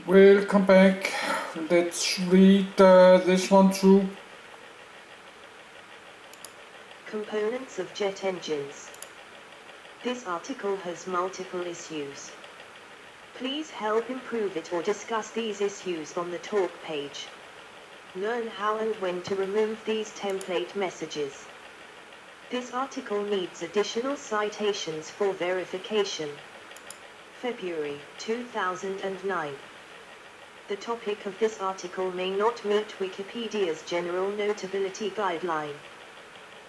Welcome back. Let's read this one too. Components of jet engines. This article has multiple issues. Please help improve it or discuss these issues on the talk page. Learn how and when to remove these template messages. This article needs additional citations for verification. February 2009. The topic of this article may not meet Wikipedia's general notability guideline.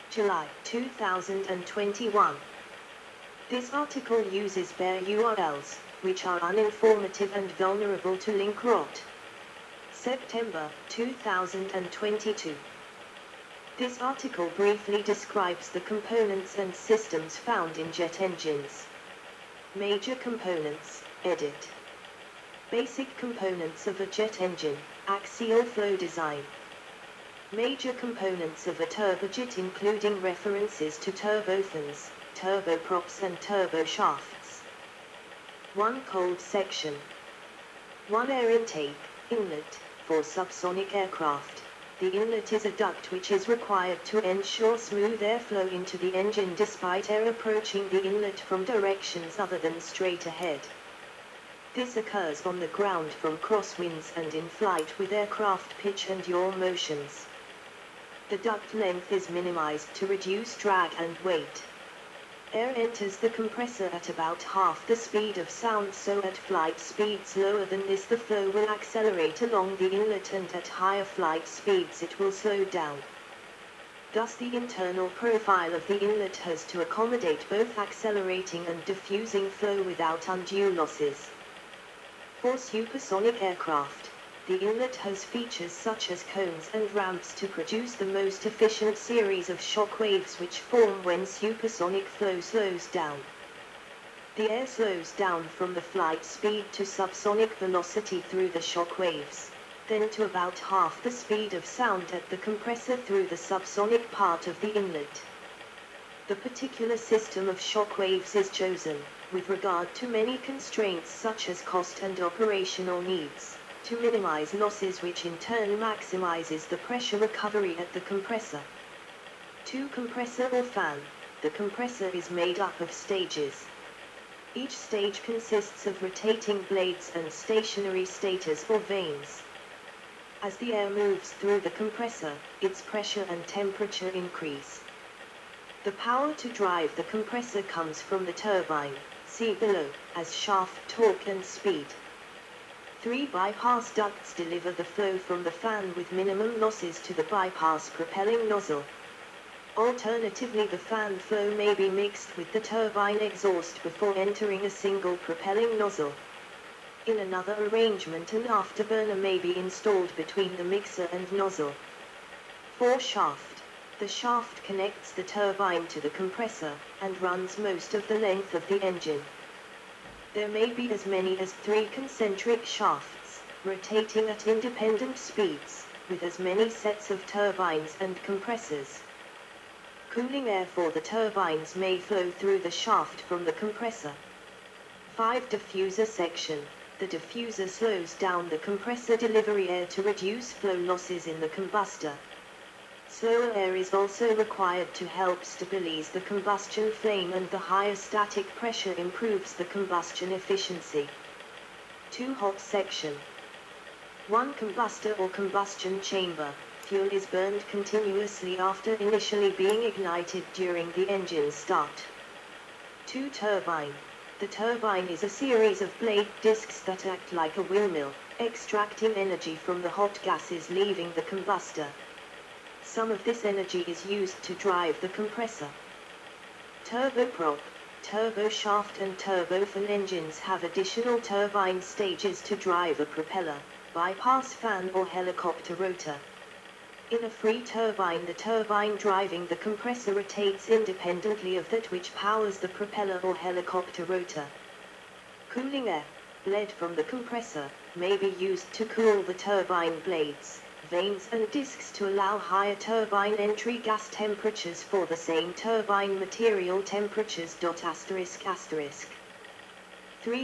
July 2021. This article uses bare URLs, which are uninformative and vulnerable to link rot. September 2022. This article briefly describes the components and systems found in jet engines. Major components, edit. Basic components of a jet engine, axial flow design. Major components of a turbojet including references to turbofans, turboprops and turboshafts. 1 cold section. 1 air intake, inlet, for subsonic aircraft. The inlet is a duct which is required to ensure smooth airflow into the engine despite air approaching the inlet from directions other than straight ahead. This occurs on the ground from crosswinds and in flight with aircraft pitch and yaw motions. The duct length is minimized to reduce drag and weight. Air enters the compressor at about half the speed of sound, so at flight speeds lower than this the flow will accelerate along the inlet and at higher flight speeds it will slow down. Thus the internal profile of the inlet has to accommodate both accelerating and diffusing flow without undue losses. For supersonic aircraft, the inlet has features such as cones and ramps to produce the most efficient series of shock waves which form when supersonic flow slows down. The air slows down from the flight speed to subsonic velocity through the shock waves, then to about half the speed of sound at the compressor through the subsonic part of the inlet. The particular system of shock waves is chosen, with regard to many constraints such as cost and operational needs, to minimize losses, which in turn maximizes the pressure recovery at the compressor. 2 compressor or fan. The compressor is made up of stages. Each stage consists of rotating blades and stationary stators or vanes. As the air moves through the compressor, its pressure and temperature increase. The power to drive the compressor comes from the turbine, see below, as shaft torque and speed. 3 bypass ducts deliver the flow from the fan with minimum losses to the bypass propelling nozzle. Alternatively, the fan flow may be mixed with the turbine exhaust before entering a single propelling nozzle. In another arrangement, an afterburner may be installed between the mixer and nozzle. 4 shaft. The shaft connects the turbine to the compressor, and runs most of the length of the engine. There may be as many as 3 concentric shafts, rotating at independent speeds, with as many sets of turbines and compressors. Cooling air for the turbines may flow through the shaft from the compressor. 5 diffuser section. The diffuser slows down the compressor delivery air to reduce flow losses in the combustor. Slower air is also required to help stabilize the combustion flame, and the higher static pressure improves the combustion efficiency. 2 hot section. 1 combustor or combustion chamber. Fuel is burned continuously after initially being ignited during the engine start. 2 turbine. The turbine is a series of blade discs that act like a windmill, extracting energy from the hot gases leaving the combustor. Some of this energy is used to drive the compressor. Turboprop, turboshaft and turbofan engines have additional turbine stages to drive a propeller, bypass fan or helicopter rotor. In a free turbine, the turbine driving the compressor rotates independently of that which powers the propeller or helicopter rotor. Cooling air, bled from the compressor, may be used to cool the turbine blades, vanes and discs to allow higher turbine entry gas temperatures for the same turbine material temperatures. 3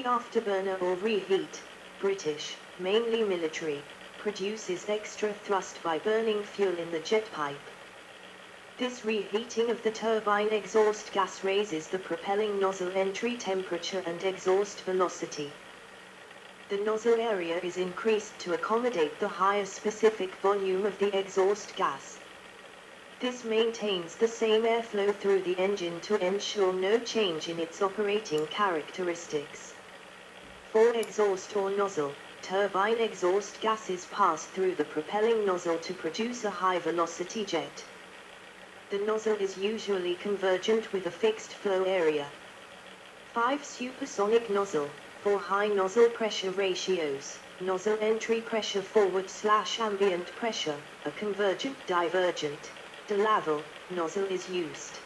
afterburner or reheat, British, mainly military, produces extra thrust by burning fuel in the jet pipe. This reheating of the turbine exhaust gas raises the propelling nozzle entry temperature and exhaust velocity. The nozzle area is increased to accommodate the higher specific volume of the exhaust gas. This maintains the same airflow through the engine to ensure no change in its operating characteristics. For exhaust or nozzle, turbine exhaust gases pass through the propelling nozzle to produce a high-velocity jet. The nozzle is usually convergent with a fixed flow area. 5. Supersonic nozzle. For high nozzle pressure ratios, nozzle entry pressure /ambient pressure, a convergent divergent, DeLaval, nozzle is used.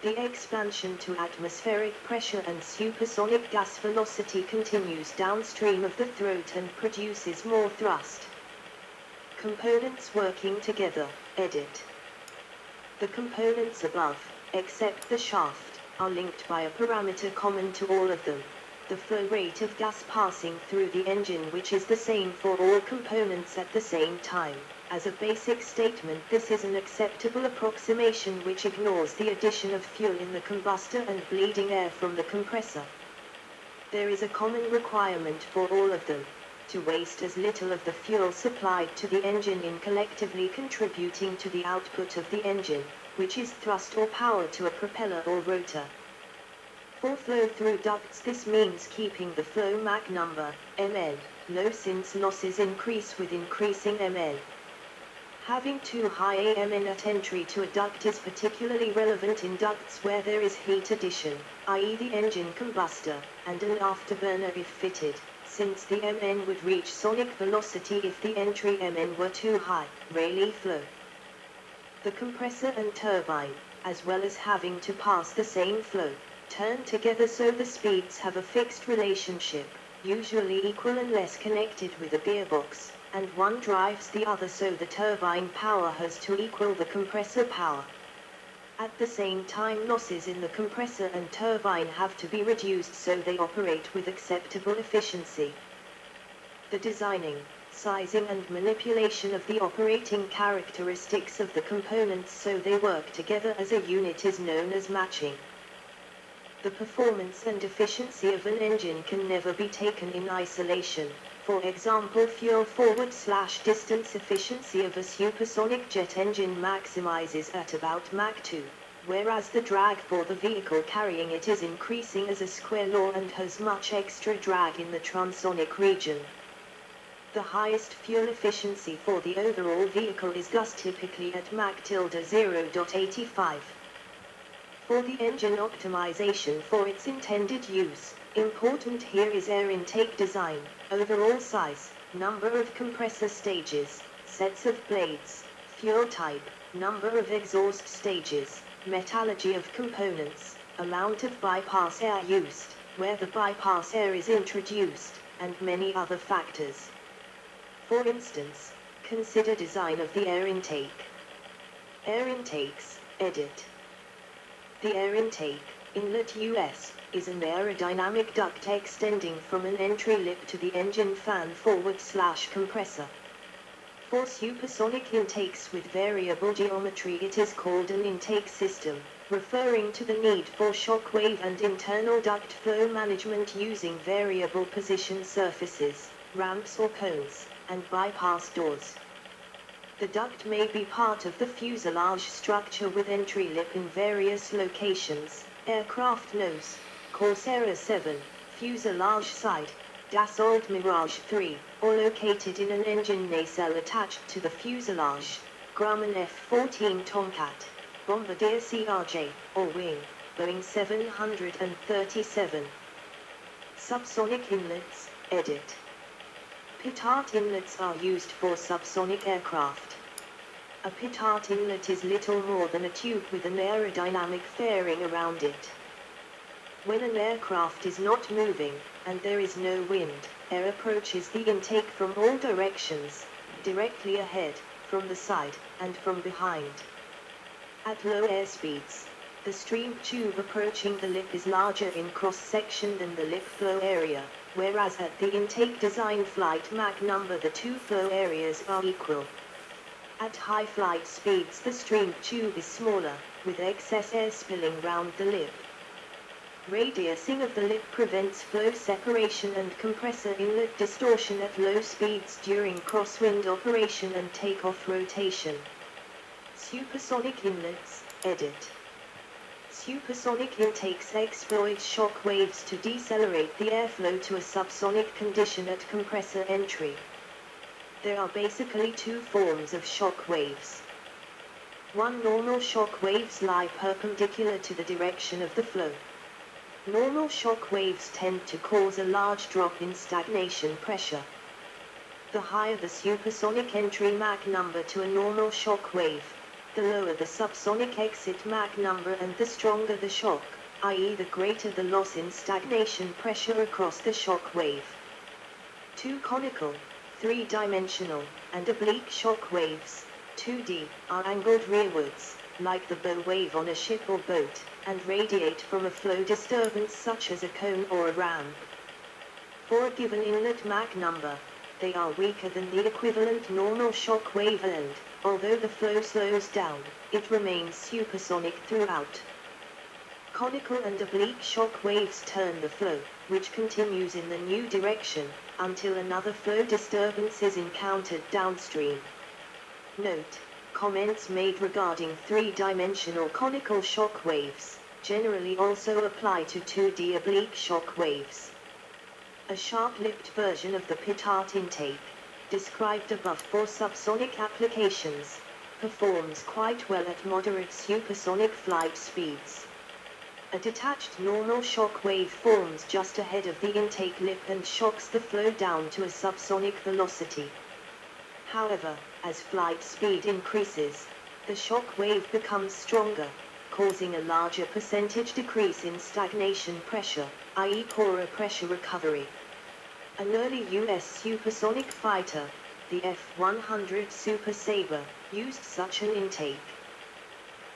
The expansion to atmospheric pressure and supersonic gas velocity continues downstream of the throat and produces more thrust. Components working together, edit. The components above, except the shaft, are linked by a parameter common to all of them, the flow rate of gas passing through the engine, which is the same for all components at the same time. As a basic statement, this is an acceptable approximation which ignores the addition of fuel in the combustor and bleeding air from the compressor. There is a common requirement for all of them, to waste as little of the fuel supplied to the engine in collectively contributing to the output of the engine, which is thrust or power to a propeller or rotor. For flow through ducts, this means keeping the flow Mach number, Mn, low, since losses increase with increasing Mn. Having too high a Mn at entry to a duct is particularly relevant in ducts where there is heat addition, i.e. the engine combustor, and an afterburner if fitted, since the Mn would reach sonic velocity if the entry Mn were too high, Rayleigh flow. The compressor and turbine, as well as having to pass the same flow, turn together so the speeds have a fixed relationship, usually equal unless connected with a gearbox, and one drives the other so the turbine power has to equal the compressor power. At the same time, losses in the compressor and turbine have to be reduced so they operate with acceptable efficiency. The designing, sizing and manipulation of the operating characteristics of the components so they work together as a unit is known as matching. The performance and efficiency of an engine can never be taken in isolation. For example, fuel forward/distance efficiency of a supersonic jet engine maximizes at about Mach 2, whereas the drag for the vehicle carrying it is increasing as a square law and has much extra drag in the transonic region. The highest fuel efficiency for the overall vehicle is thus typically at Mach 0.85. For the engine optimization for its intended use, important here is air intake design, overall size, number of compressor stages, sets of blades, fuel type, number of exhaust stages, metallurgy of components, amount of bypass air used, where the bypass air is introduced, and many other factors. For instance, consider design of the air intake. Air intakes, edit. The air intake, inlet US, is an aerodynamic duct extending from an entry lip to the engine fan forward/compressor. For supersonic intakes with variable geometry it is called an intake system, referring to the need for shock wave and internal duct flow management using variable position surfaces, ramps or cones, and bypass doors. The duct may be part of the fuselage structure with entry lip in various locations, aircraft nose, Corsair 7, fuselage side, Dassault Mirage 3, or located in an engine nacelle attached to the fuselage, Grumman F-14 Tomcat, Bombardier CRJ, or wing, Boeing 737. Subsonic inlets, edit. Pitot inlets are used for subsonic aircraft. A pitot inlet is little more than a tube with an aerodynamic fairing around it. When an aircraft is not moving, and there is no wind, air approaches the intake from all directions, directly ahead, from the side, and from behind. At low airspeeds, the stream tube approaching the lip is larger in cross-section than the lip flow area, whereas at the intake design flight Mach number the two flow areas are equal. At high flight speeds the stream tube is smaller, with excess air spilling round the lip. Radiusing of the lip prevents flow separation and compressor inlet distortion at low speeds during crosswind operation and takeoff rotation. Supersonic inlets, edit. Supersonic intakes exploit shock waves to decelerate the airflow to a subsonic condition at compressor entry. There are basically two forms of shock waves. One, normal shock waves lie perpendicular to the direction of the flow. Normal shock waves tend to cause a large drop in stagnation pressure. The higher the supersonic entry Mach number to a normal shock wave, the lower the subsonic exit Mach number and the stronger the shock, i.e. the greater the loss in stagnation pressure across the shock wave. Two conical, three-dimensional, and oblique shock waves, 2D, are angled rearwards, like the bow wave on a ship or boat, and radiate from a flow disturbance such as a cone or a ramp. For a given inlet Mach number, they are weaker than the equivalent normal shock wave and, although the flow slows down, it remains supersonic throughout. Conical and oblique shock waves turn the flow, which continues in the new direction, until another flow disturbance is encountered downstream. Note: comments made regarding three-dimensional conical shock waves generally also apply to 2D oblique shock waves. A sharp-lipped version of the Pitot intake, described above for subsonic applications, performs quite well at moderate supersonic flight speeds. A detached normal shock wave forms just ahead of the intake lip and shocks the flow down to a subsonic velocity. However, as flight speed increases, the shock wave becomes stronger, causing a larger percentage decrease in stagnation pressure, i.e. poorer pressure recovery. An early U.S. supersonic fighter, the F-100 Super Sabre, used such an intake.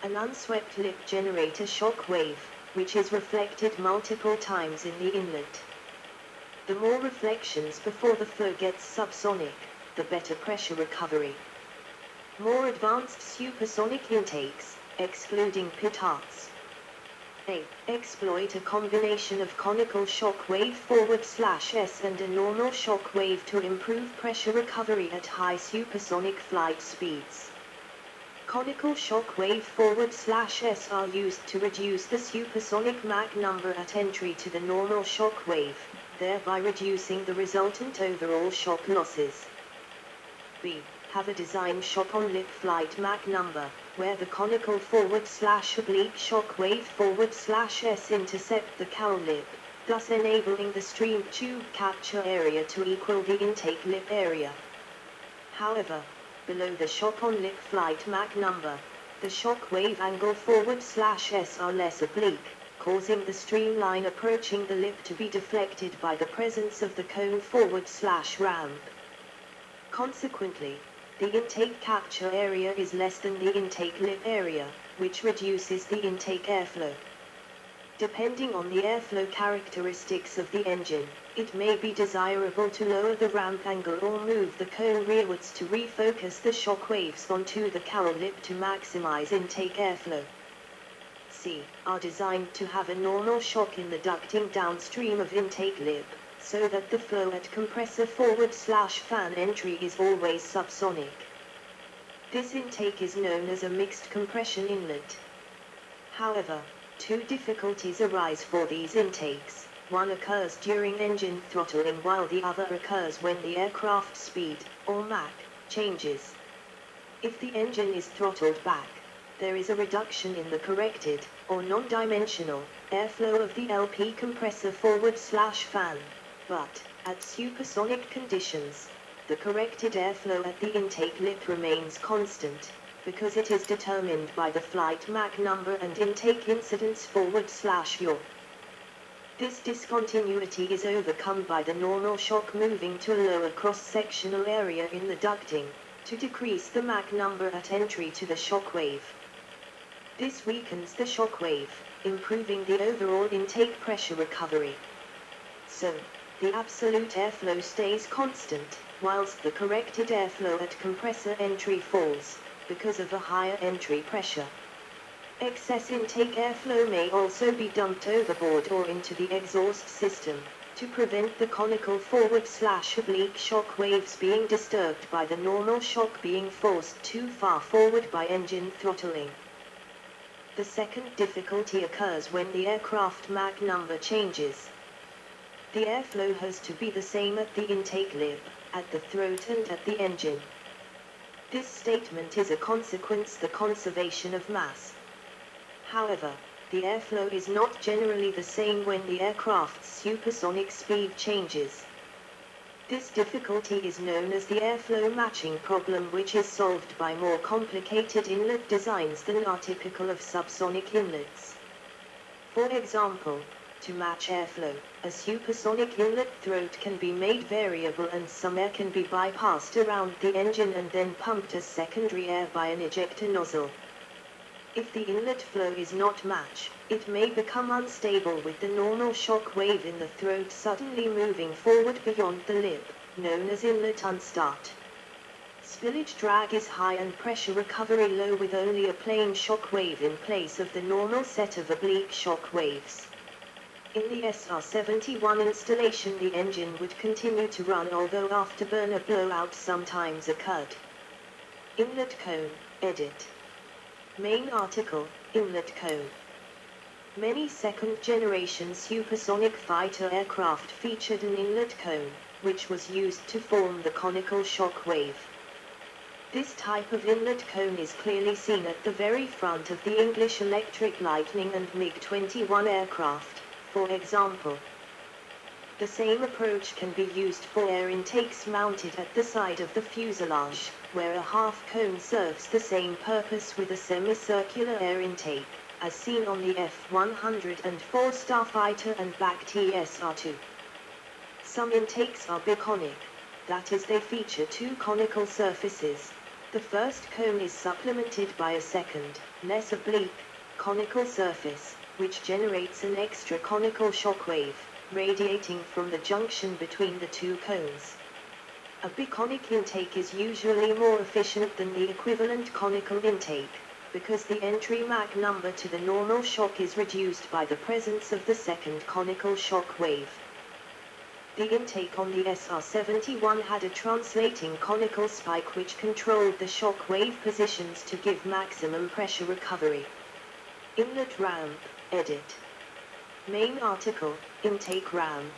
An unswept lip generates a shock wave, which is reflected multiple times in the inlet. The more reflections before the flow gets subsonic, the better pressure recovery. More advanced supersonic intakes, excluding Pitots, A. exploit a combination of conical shock wave /S and a normal shock wave to improve pressure recovery at high supersonic flight speeds. Conical shock wave /S are used to reduce the supersonic Mach number at entry to the normal shock wave, thereby reducing the resultant overall shock losses. B. Have a design shock on lip flight Mach number, where the conical /oblique shock wave /S intercept the cowl lip, thus enabling the stream tube capture area to equal the intake lip area. However, below the shock on lip flight Mach number, the shock wave angle /S are less oblique, causing the streamline approaching the lip to be deflected by the presence of the cone /ramp. Consequently, the intake capture area is less than the intake lip area, which reduces the intake airflow. Depending on the airflow characteristics of the engine, it may be desirable to lower the ramp angle or move the cone rearwards to refocus the shock waves onto the cowl lip to maximize intake airflow. C. Are designed to have a normal shock in the ducting downstream of intake lip, so that the flow at compressor /fan entry is always subsonic. This intake is known as a mixed compression inlet. However, two difficulties arise for these intakes. One occurs during engine throttling while the other occurs when the aircraft speed, or Mach, changes. If the engine is throttled back, there is a reduction in the corrected, or non-dimensional, airflow of the LP compressor /fan. But, at supersonic conditions, the corrected airflow at the intake lip remains constant, because it is determined by the flight Mach number and intake incidence /yaw. This discontinuity is overcome by the normal shock moving to a lower cross-sectional area in the ducting, to decrease the Mach number at entry to the shock wave. This weakens the shock wave, improving the overall intake pressure recovery. So, the absolute airflow stays constant, whilst the corrected airflow at compressor entry falls, because of a higher entry pressure. Excess intake airflow may also be dumped overboard or into the exhaust system, to prevent the conical forward/oblique shock waves being disturbed by the normal shock being forced too far forward by engine throttling. The second difficulty occurs when the aircraft Mach number changes. The airflow has to be the same at the intake lip, at the throat and at the engine. This statement is a consequence the conservation of mass. However, the airflow is not generally the same when the aircraft's supersonic speed changes. This difficulty is known as the airflow matching problem, which is solved by more complicated inlet designs than are typical of subsonic inlets. For example, to match airflow, a supersonic inlet throat can be made variable and some air can be bypassed around the engine and then pumped as secondary air by an ejector nozzle. If the inlet flow is not matched, it may become unstable with the normal shock wave in the throat suddenly moving forward beyond the lip, known as inlet unstart. Spillage drag is high and pressure recovery low with only a plain shock wave in place of the normal set of oblique shock waves. In the SR-71 installation the engine would continue to run although afterburner blowout sometimes occurred. Inlet cone, edit. Main article, Inlet cone. Many second-generation supersonic fighter aircraft featured an inlet cone, which was used to form the conical shock wave. This type of inlet cone is clearly seen at the very front of the English Electric Lightning and MiG-21 aircraft, for example. The same approach can be used for air intakes mounted at the side of the fuselage, where a half cone serves the same purpose with a semicircular air intake, as seen on the F-104 Starfighter and BAC TSR-2. Some intakes are biconic, that is they feature two conical surfaces. The first cone is supplemented by a second, less oblique, conical surface, which generates an extra conical shock wave, radiating from the junction between the two cones. A biconic intake is usually more efficient than the equivalent conical intake, because the entry Mach number to the normal shock is reduced by the presence of the second conical shock wave. The intake on the SR-71 had a translating conical spike which controlled the shock wave positions to give maximum pressure recovery. Inlet ramp, edit. Main article, Intake ramp.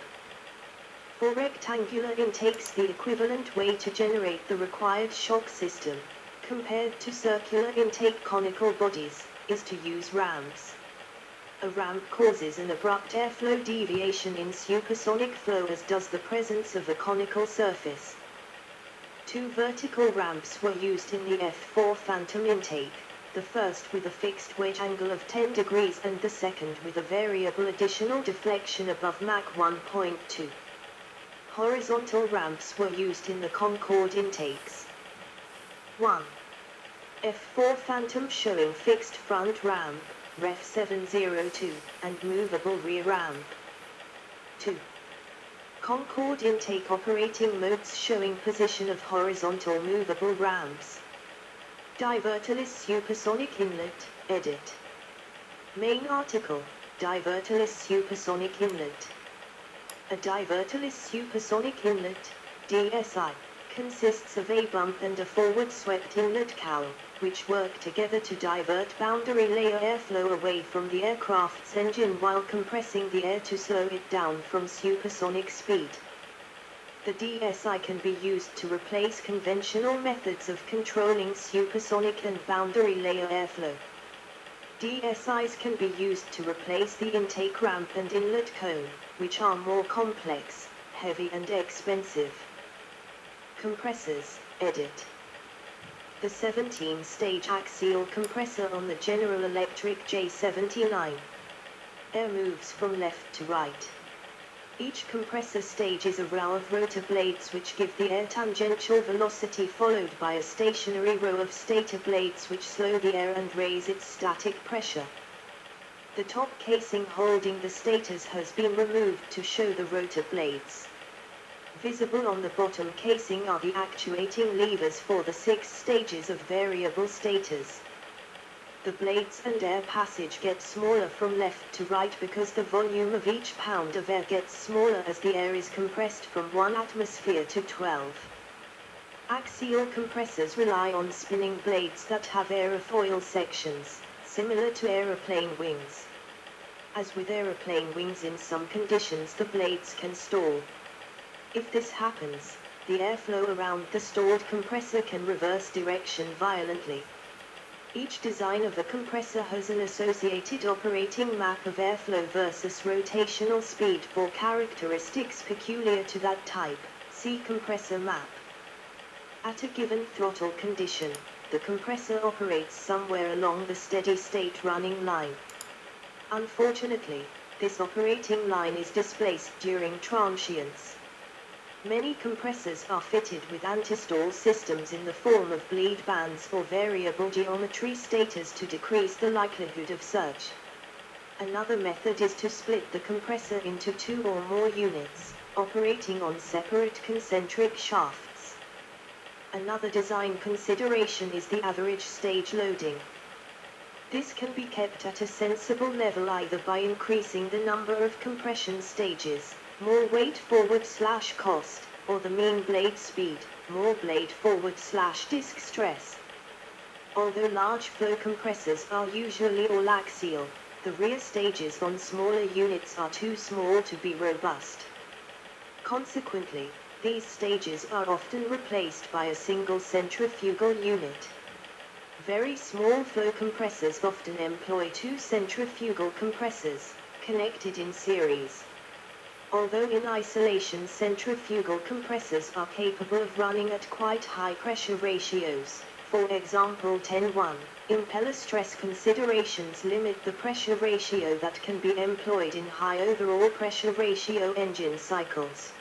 For rectangular intakes the equivalent way to generate the required shock system, compared to circular intake conical bodies, is to use ramps. A ramp causes an abrupt airflow deviation in supersonic flow as does the presence of a conical surface. Two vertical ramps were used in the F-4 Phantom intake, the first with a fixed wedge angle of 10 degrees and the second with a variable additional deflection above Mach 1.2. Horizontal ramps were used in the Concorde intakes. 1. F-4 Phantom showing fixed front ramp, Ref 702, and movable rear ramp. 2. Concorde intake operating modes showing position of horizontal movable ramps. Diverterless supersonic inlet, edit. Main article, Diverterless supersonic inlet. A diverterless supersonic inlet, DSI, consists of a bump and a forward swept inlet cowl, which work together to divert boundary layer airflow away from the aircraft's engine while compressing the air to slow it down from supersonic speed. The DSI can be used to replace conventional methods of controlling supersonic and boundary layer airflow. DSIs can be used to replace the intake ramp and inlet cone, which are more complex, heavy and expensive. Compressors, edit. The 17-stage axial compressor on the General Electric J79. Air moves from left to right. Each compressor stage is a row of rotor blades which give the air tangential velocity followed by a stationary row of stator blades which slow the air and raise its static pressure. The top casing holding the stators has been removed to show the rotor blades. Visible on the bottom casing are the actuating levers for the 6 stages of variable status. The blades and air passage get smaller from left to right because the volume of each pound of air gets smaller as the air is compressed from 1 atmosphere to 12. Axial compressors rely on spinning blades that have aerofoil sections, similar to aeroplane wings. As with aeroplane wings, in some conditions the blades can stall. If this happens, the airflow around the stalled compressor can reverse direction violently. Each design of a compressor has an associated operating map of airflow versus rotational speed for characteristics peculiar to that type. See compressor map. At a given throttle condition, the compressor operates somewhere along the steady-state running line. Unfortunately, this operating line is displaced during transients. Many compressors are fitted with anti-stall systems in the form of bleed bands or variable geometry stators to decrease the likelihood of surge. Another method is to split the compressor into 2 or more units, operating on separate concentric shafts. Another design consideration is the average stage loading. This can be kept at a sensible level either by increasing the number of compression stages, more weight forward/cost, or the mean blade speed, more blade forward/disc stress. Although large flow compressors are usually all axial, the rear stages on smaller units are too small to be robust. Consequently, these stages are often replaced by a single centrifugal unit. Very small flow compressors often employ 2 centrifugal compressors, connected in series. Although in isolation centrifugal compressors are capable of running at quite high pressure ratios, for example 10:1, impeller stress considerations limit the pressure ratio that can be employed in high overall pressure ratio engine cycles.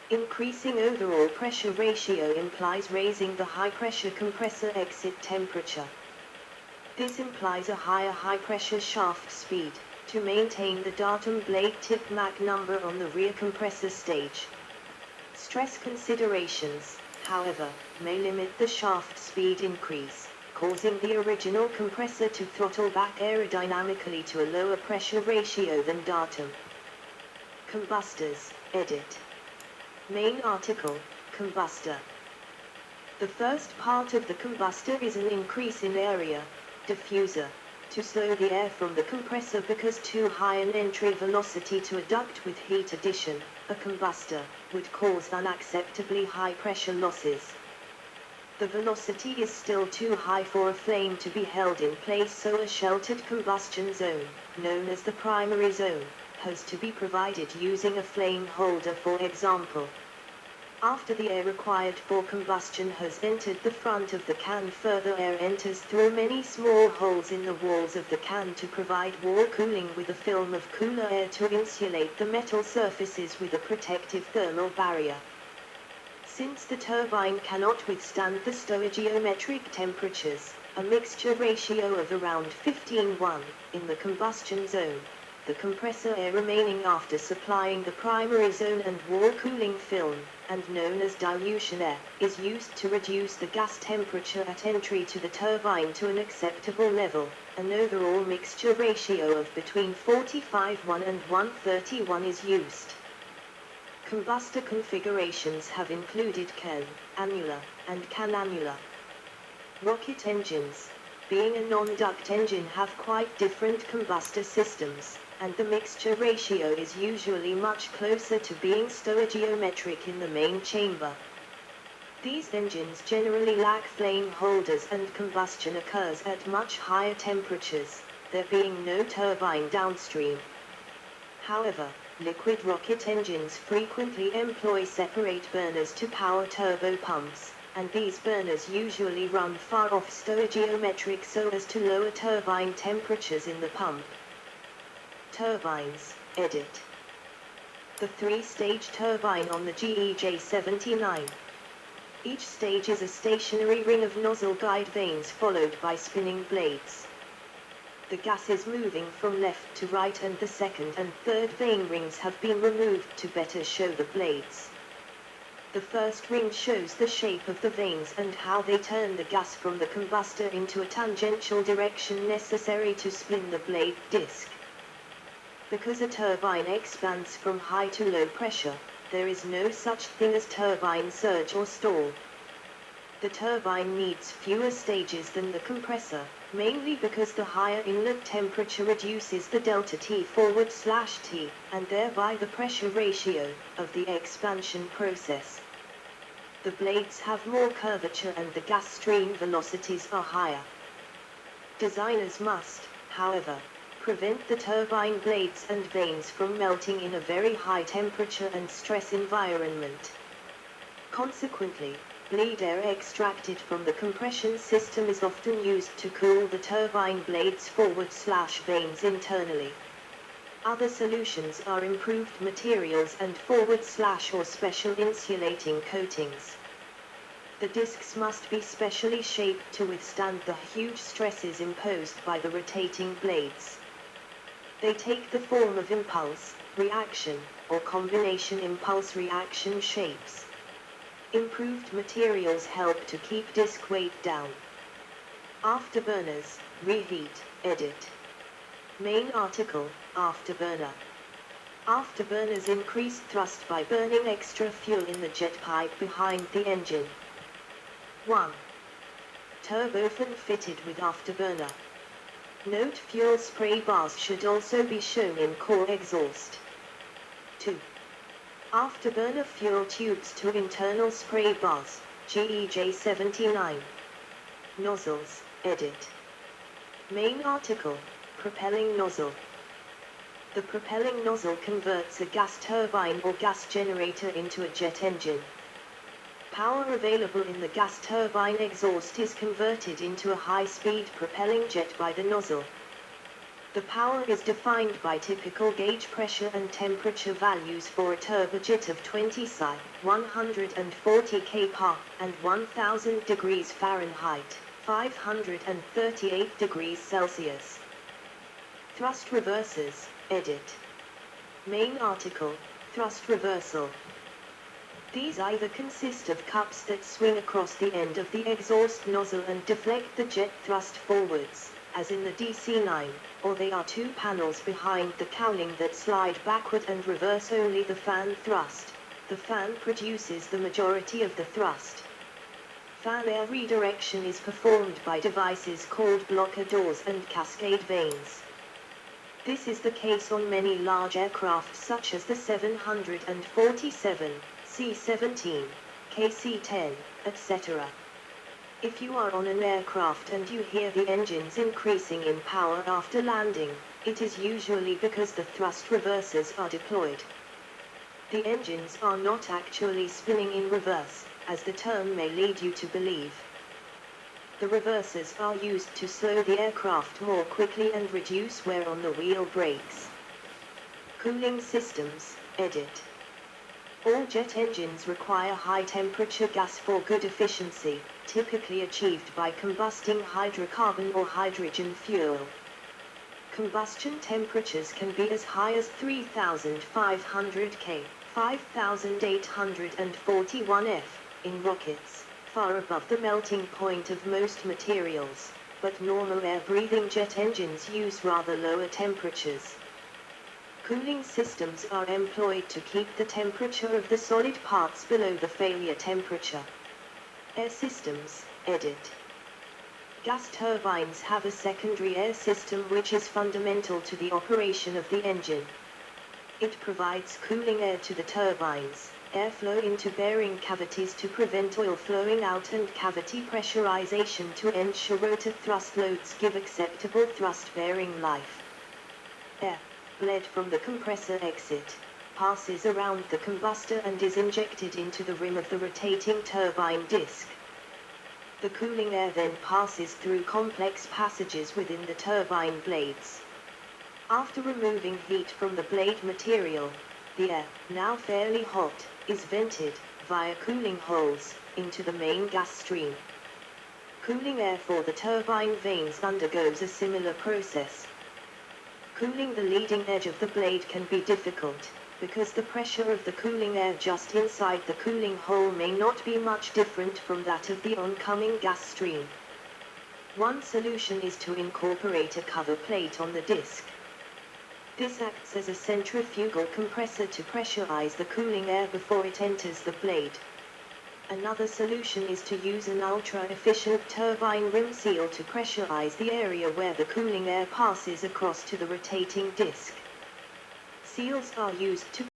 Increasing overall pressure ratio implies raising the high-pressure compressor exit temperature. This implies a higher high-pressure shaft speed, to maintain the datum blade tip Mach number on the rear compressor stage. Stress considerations, however, may limit the shaft speed increase, causing the original compressor to throttle back aerodynamically to a lower pressure ratio than datum. Combustors, edit. Main article, combustor. The first part of the combustor is an increase in area, diffuser, to slow the air from the compressor because too high an entry velocity to a duct with heat addition, a combustor, would cause unacceptably high pressure losses. The velocity is still too high for a flame to be held in place, so a sheltered combustion zone, known as the primary zone, has to be provided using a flame holder, for example. After the air required for combustion has entered the front of the can, further air enters through many small holes in the walls of the can to provide wall cooling with a film of cooler air to insulate the metal surfaces with a protective thermal barrier. Since the turbine cannot withstand the stoichiometric temperatures, a mixture ratio of around 15:1, in the combustion zone, the compressor air remaining after supplying the primary zone and wall cooling film, and known as dilution air, is used to reduce the gas temperature at entry to the turbine to an acceptable level. An overall mixture ratio of between 45:1 and 1:31 is used. Combustor configurations have included can, annular, and canannular. Rocket engines, being a non-duct engine, have quite different combustor systems, and the mixture ratio is usually much closer to being stoichiometric in the main chamber. These engines generally lack flame holders and combustion occurs at much higher temperatures, there being no turbine downstream. However, liquid rocket engines frequently employ separate burners to power turbo pumps, and these burners usually run far off stoichiometric so as to lower turbine temperatures in the pump. Turbines, edit. The 3-stage turbine on the GEJ79. Each stage is a stationary ring of nozzle guide vanes followed by spinning blades. The gas is moving from left to right, and the second and third vane rings have been removed to better show the blades. The first ring shows the shape of the vanes and how they turn the gas from the combustor into a tangential direction necessary to spin the blade disc. Because a turbine expands from high to low pressure, there is no such thing as turbine surge or stall. The turbine needs fewer stages than the compressor, mainly because the higher inlet temperature reduces the delta T/T, and thereby the pressure ratio, of the expansion process. The blades have more curvature and the gas stream velocities are higher. Designers must, however, prevent the turbine blades and vanes from melting in a very high temperature and stress environment. Consequently, bleed air extracted from the compression system is often used to cool the turbine blades /vanes internally. Other solutions are improved materials and / or special insulating coatings. The discs must be specially shaped to withstand the huge stresses imposed by the rotating blades. They take the form of impulse, reaction, or combination impulse-reaction shapes. Improved materials help to keep disc weight down. Afterburners, reheat, edit. Main article, Afterburner. Afterburners increase thrust by burning extra fuel in the jet pipe behind the engine. 1. Turbofan fitted with afterburner. Note fuel spray bars should also be shown in core exhaust. 2. Afterburner fuel tubes to internal spray bars, GEJ79. Nozzles, edit. Main article, propelling nozzle. The propelling nozzle converts a gas turbine or gas generator into a jet engine. Power available in the gas turbine exhaust is converted into a high-speed propelling jet by the nozzle. The power is defined by typical gauge pressure and temperature values for a turbojet of 20 psi, 140 kPa, and 1000 degrees Fahrenheit, 538 degrees Celsius. Thrust reversers, edit. Main article, thrust reversal. These either consist of cups that swing across the end of the exhaust nozzle and deflect the jet thrust forwards, as in the DC-9, or they are two panels behind the cowling that slide backward and reverse only the fan thrust. The fan produces the majority of the thrust. Fan air redirection is performed by devices called blocker doors and cascade vanes. This is the case on many large aircraft such as the 747, C-17, KC-10, etc. If you are on an aircraft and you hear the engines increasing in power after landing, it is usually because the thrust reversers are deployed. The engines are not actually spinning in reverse, as the term may lead you to believe. The reversers are used to slow the aircraft more quickly and reduce wear on the wheel brakes. Cooling systems, edit. All jet engines require high-temperature gas for good efficiency, typically achieved by combusting hydrocarbon or hydrogen fuel. Combustion temperatures can be as high as 3,500 K, 5,841 F, in rockets, far above the melting point of most materials, but normal air-breathing jet engines use rather lower temperatures. Cooling systems are employed to keep the temperature of the solid parts below the failure temperature. Air systems, edit. Gas turbines have a secondary air system which is fundamental to the operation of the engine. It provides cooling air to the turbines, airflow into bearing cavities to prevent oil flowing out, and cavity pressurization to ensure rotor thrust loads give acceptable thrust bearing life. Air, bled from the compressor exit, passes around the combustor and is injected into the rim of the rotating turbine disc. The cooling air then passes through complex passages within the turbine blades. After removing heat from the blade material, the air, now fairly hot, is vented, via cooling holes, into the main gas stream. Cooling air for the turbine vanes undergoes a similar process. Cooling the leading edge of the blade can be difficult. because the pressure of the cooling air just inside the cooling hole may not be much different from that of the oncoming gas stream. One solution is to incorporate a cover plate on the disc. This acts as a centrifugal compressor to pressurize the cooling air before it enters the blade. Another solution is to use an ultra-efficient turbine rim seal to pressurize the area where the cooling air passes across to the rotating disc. Seals are used to